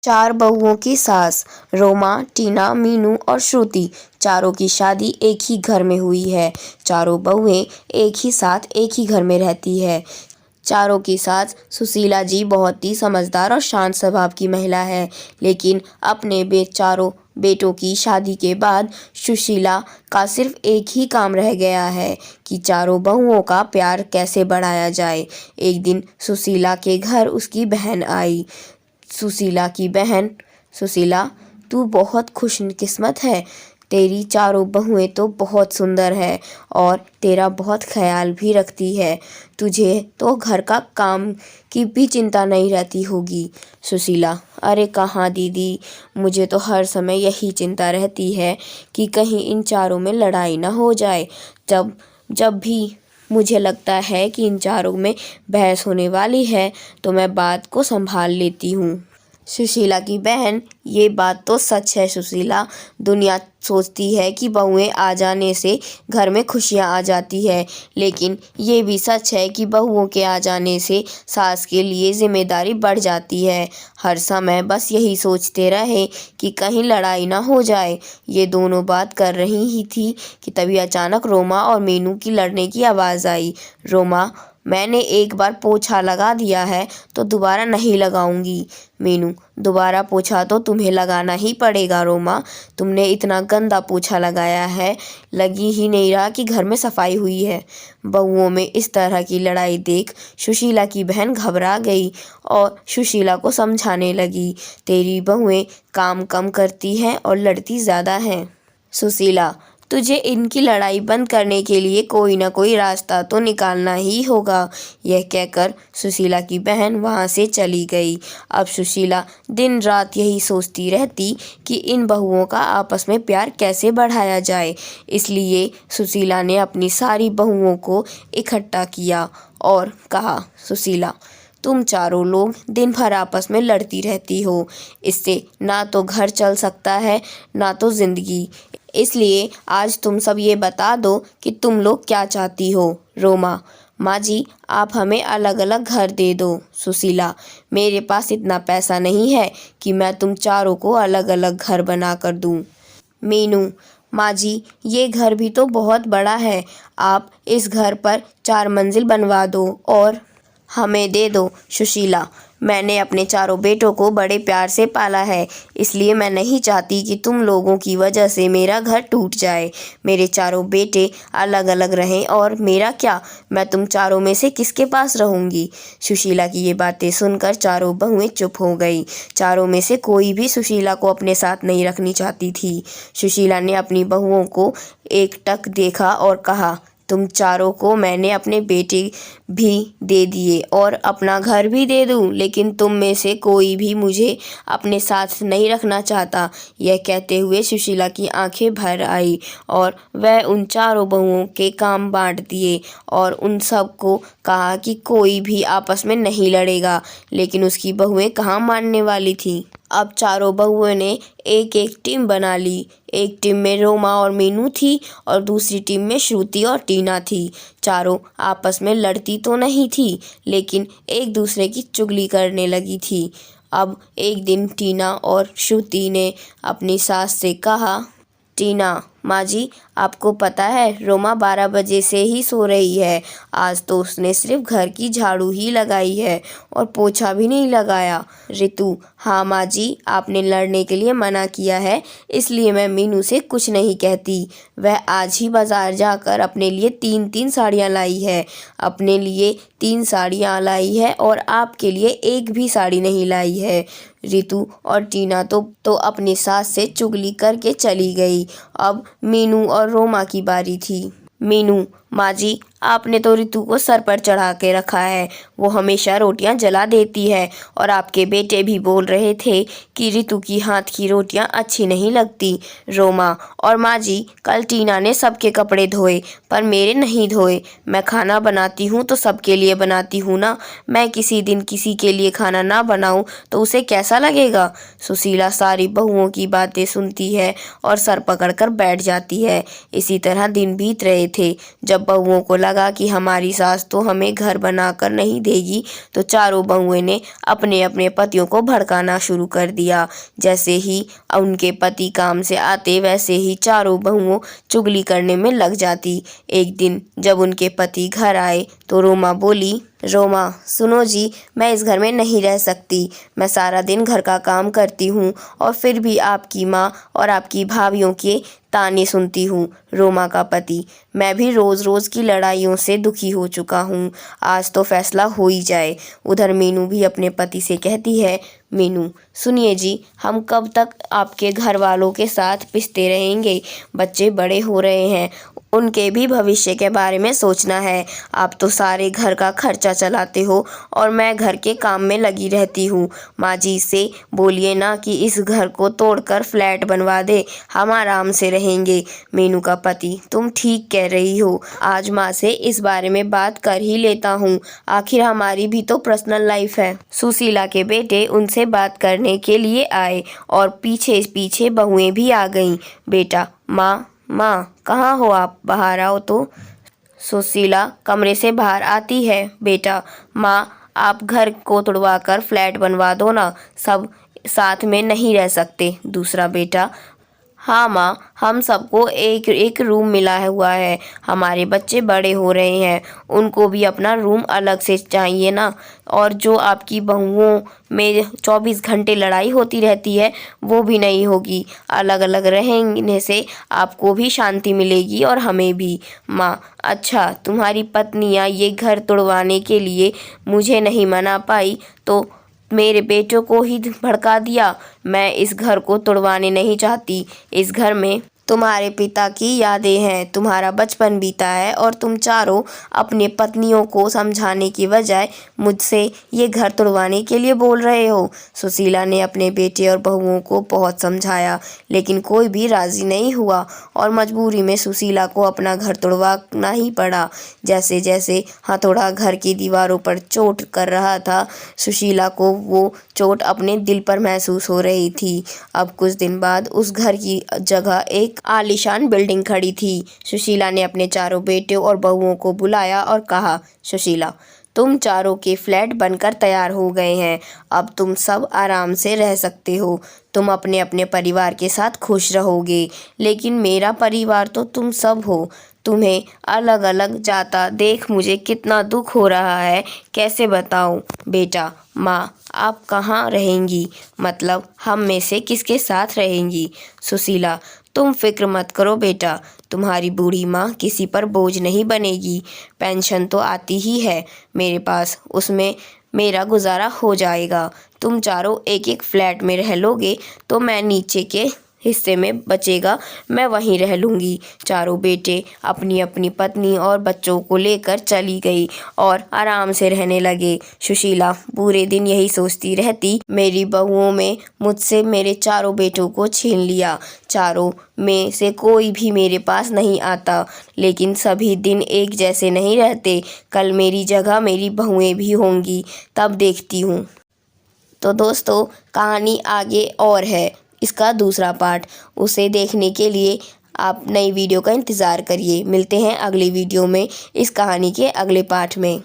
चार बहुओं की सास रोमा, टीना, मीनू और श्रुति, चारों की शादी एक ही घर में हुई है। चारों बहुएं एक ही साथ एक ही घर में रहती है। चारों की सास सुशीला जी बहुत ही समझदार और शांत स्वभाव की महिला है, लेकिन अपने चारों बेटों की शादी के बाद सुशीला का सिर्फ एक ही काम रह गया है कि चारों बहुओं का प्यार कैसे बढ़ाया जाए। एक दिन सुशीला के घर उसकी बहन आई। सुशीला की बहन, सुशीला तू बहुत खुशकिस्मत है, तेरी चारों बहुएं तो बहुत सुंदर है और तेरा बहुत ख्याल भी रखती है, तुझे तो घर का काम की भी चिंता नहीं रहती होगी। सुशीला, अरे कहाँ दीदी, मुझे तो हर समय यही चिंता रहती है कि कहीं इन चारों में लड़ाई ना हो जाए। जब जब भी मुझे लगता है कि इन चारों में बहस होने वाली है तो मैं बात को संभाल लेती हूँ। सुशीला की बहन, ये बात तो सच है सुशीला, दुनिया सोचती है कि बहुएं आ जाने से घर में खुशियां आ जाती है, लेकिन ये भी सच है कि बहुओं के आ जाने से सास के लिए जिम्मेदारी बढ़ जाती है। हर समय बस यही सोचते रहे कि कहीं लड़ाई ना हो जाए। ये दोनों बात कर रही ही थी कि तभी अचानक रोमा और मीनू की लड़ने की आवाज़ आई। रोमा, मैंने एक बार पोछा लगा दिया है तो दोबारा नहीं लगाऊंगी। मीनू, दोबारा पोछा तो तुम्हें लगाना ही पड़ेगा रोमा, तुमने इतना गंदा पोछा लगाया है, लगी ही नहीं रहा कि घर में सफाई हुई है। बहुओं में इस तरह की लड़ाई देख सुशीला की बहन घबरा गई और सुशीला को समझाने लगी, तेरी बहुएं काम कम करती हैं और लड़ती ज़्यादा हैं। सुशीला, तुझे इनकी लड़ाई बंद करने के लिए कोई ना कोई रास्ता तो निकालना ही होगा। यह कहकर सुशीला की बहन वहाँ से चली गई। अब सुशीला दिन रात यही सोचती रहती कि इन बहुओं का आपस में प्यार कैसे बढ़ाया जाए। इसलिए सुशीला ने अपनी सारी बहुओं को इकट्ठा किया और कहा, सुशीला, तुम चारों लोग दिन भर आपस में लड़ती रहती हो, इससे ना तो घर चल सकता है ना तो ज़िंदगी। इसलिए आज तुम सब ये बता दो कि तुम लोग क्या चाहती हो। रोमा, माँ जी, आप हमें अलग अलग घर दे दो। सुशीला, मेरे पास इतना पैसा नहीं है कि मैं तुम चारों को अलग अलग घर बना कर दूँ। मीनू, माँ जी, ये घर भी तो बहुत बड़ा है, आप इस घर पर 4 मंजिल बनवा दो और हमें दे दो। सुशीला, मैंने अपने चारों बेटों को बड़े प्यार से पाला है, इसलिए मैं नहीं चाहती कि तुम लोगों की वजह से मेरा घर टूट जाए। मेरे चारों बेटे अलग अलग रहें और मेरा क्या, मैं तुम चारों में से किसके पास रहूँगी। सुशीला की ये बातें सुनकर चारों बहुएं चुप हो गई। चारों में से कोई भी सुशीला को अपने साथ नहीं रखनी चाहती थी। सुशीला ने अपनी बहुओं को एकटक देखा और कहा, तुम चारों को मैंने अपने बेटे भी दे दिए और अपना घर भी दे दूं, लेकिन तुम में से कोई भी मुझे अपने साथ नहीं रखना चाहता। यह कहते हुए सुशीला की आंखें भर आई और वह उन चारों बहुओं के काम बांट दिए और उन सब को कहा कि कोई भी आपस में नहीं लड़ेगा, लेकिन उसकी बहुएं कहाँ मानने वाली थी। अब चारों बहुओं ने एक एक टीम बना ली। एक टीम में रोमा और मीनू थी और दूसरी टीम में श्रुति और टीना थी। चारों आपस में लड़ती तो नहीं थी, लेकिन एक दूसरे की चुगली करने लगी थी। अब एक दिन टीना और श्रुति ने अपनी सास से कहा, टीना, माँ जी, आपको पता है रोमा 12 बजे से ही सो रही है, आज तो उसने सिर्फ घर की झाड़ू ही लगाई है और पोछा भी नहीं लगाया। रितु, हाँ माँ जी, आपने लड़ने के लिए मना किया है, इसलिए मैं मीनू से कुछ नहीं कहती। वह आज ही बाज़ार जाकर अपने लिए 3-3 साड़ियाँ लाई है, अपने लिए 3 साड़ियाँ लाई है और आपके लिए एक भी साड़ी नहीं लाई है। रितु और टीना तो अपनी सास से चुगली करके चली गई। अब मीनू और रोमा की बारी थी। मीनू, माँ जी, आपने तो रितु को सर पर चढ़ा के रखा है, वो हमेशा रोटियां जला देती है और आपके बेटे भी बोल रहे थे कि रितु की हाथ की रोटियां अच्छी नहीं लगती। रोमा, और माँ जी, कल टीना ने सबके कपड़े धोए पर मेरे नहीं धोए। मैं खाना बनाती हूँ तो सबके लिए बनाती हूँ ना, मैं किसी दिन किसी के लिए खाना ना बनाऊँ तो उसे कैसा लगेगा। सुशीला सारी बहुओं की बातें सुनती है और सर पकड़कर बैठ जाती है। इसी तरह दिन बीत रहे थे। जब जब बहुओं को लगा कि हमारी सास तो हमें घर बनाकर नहीं देगी, तो चारों बहुओं ने अपने अपने पतियों को भड़काना शुरू कर दिया। जैसे ही उनके पति काम से आते, वैसे ही चारों बहुओं चुगली करने में लग जाती। एक दिन जब उनके पति घर आए तो रोमा बोली, रोमा सुनो जी, मैं इस घर में नहीं रह सकती। मैं सारा दिन घर का काम करती हूँ और फिर भी आपकी माँ और आपकी भाभीयों के ताने सुनती हूँ। रोमा का पति, मैं भी रोज़ रोज़ की लड़ाइयों से दुखी हो चुका हूँ, आज तो फैसला हो ही जाए। उधर मीनू भी अपने पति से कहती है, मीनू सुनिए जी, हम कब तक आपके घर वालों के साथ पिसते रहेंगे। बच्चे बड़े हो रहे हैं, उनके भी भविष्य के बारे में सोचना है। आप तो सारे घर का खर्चा चलाते हो और मैं घर के काम में लगी रहती हूँ। माँ जी से बोलिए ना कि इस घर को तोड़कर फ्लैट बनवा दे, हम आराम से रहेंगे। मीनू का पति, तुम ठीक कह रही हो, आज माँ से इस बारे में बात कर ही लेता हूँ, आखिर हमारी भी तो पर्सनल लाइफ है। सुशीला के बेटे उनसे बात करने के लिए आए और पीछे पीछे बहुएं भी आ गईं। बेटा, माँ कहाँ हो आप, बाहर आओ तो। सुशीला कमरे से बाहर आती है। बेटा, माँ आप घर को तुड़वाकर फ्लैट बनवा दो ना, सब साथ में नहीं रह सकते। दूसरा बेटा, हाँ माँ, हम सबको एक एक रूम मिला हुआ है, हमारे बच्चे बड़े हो रहे हैं, उनको भी अपना रूम अलग से चाहिए ना। और जो आपकी बहुओं में 24 घंटे लड़ाई होती रहती है, वो भी नहीं होगी। अलग अलग रहने से आपको भी शांति मिलेगी और हमें भी। माँ, अच्छा तुम्हारी पत्नियाँ ये घर तुड़वाने के लिए मुझे नहीं मना पाई तो मेरे बेटों को ही भड़का दिया। मैं इस घर को तुड़वाने नहीं चाहती। इस घर में तुम्हारे पिता की यादें हैं, तुम्हारा बचपन बीता है और तुम चारों अपने पत्नियों को समझाने की बजाय मुझसे ये घर तुड़वाने के लिए बोल रहे हो। सुशीला ने अपने बेटे और बहुओं को बहुत समझाया, लेकिन कोई भी राज़ी नहीं हुआ और मजबूरी में सुशीला को अपना घर तुड़वाना ही पड़ा। जैसे जैसे हथौड़ा घर की दीवारों पर चोट कर रहा था, सुशीला को वो चोट अपने दिल पर महसूस हो रही थी। अब कुछ दिन बाद उस घर की जगह एक आलीशान बिल्डिंग खड़ी थी। सुशीला ने अपने चारों बेटों और बहुओं को बुलाया और कहा, सुशीला, तुम चारों के फ्लैट बनकर तैयार हो गए हैं, अब तुम सब आराम से रह सकते हो। तुम अपने अपने परिवार के साथ खुश रहोगे, लेकिन मेरा परिवार तो तुम सब हो। तुम्हें अलग अलग जाता देख मुझे कितना दुख हो रहा है, कैसे बताऊं। बेटा, माँ आप कहाँ रहेंगी, मतलब हम में से किसके साथ रहेंगी। सुशीला, तुम फिक्र मत करो बेटा, तुम्हारी बूढ़ी माँ किसी पर बोझ नहीं बनेगी। पेंशन तो आती ही है मेरे पास, उसमें मेरा गुजारा हो जाएगा। तुम चारों एक एक फ्लैट में रह लोगे तो मैं नीचे के हिस्से में बचेगा, मैं वहीं रह लूँगी। चारों बेटे अपनी अपनी पत्नी और बच्चों को लेकर चली गई और आराम से रहने लगे। सुशीला पूरे दिन यही सोचती रहती, मेरी बहुओं में मुझसे मेरे चारों बेटों को छीन लिया, चारों में से कोई भी मेरे पास नहीं आता। लेकिन सभी दिन एक जैसे नहीं रहते, कल मेरी जगह मेरी बहुएं भी होंगी, तब देखती हूँ। तो दोस्तों, कहानी आगे और है, इसका दूसरा पार्ट, उसे देखने के लिए आप नई वीडियो का इंतज़ार करिए। मिलते हैं अगली वीडियो में इस कहानी के अगले पार्ट में।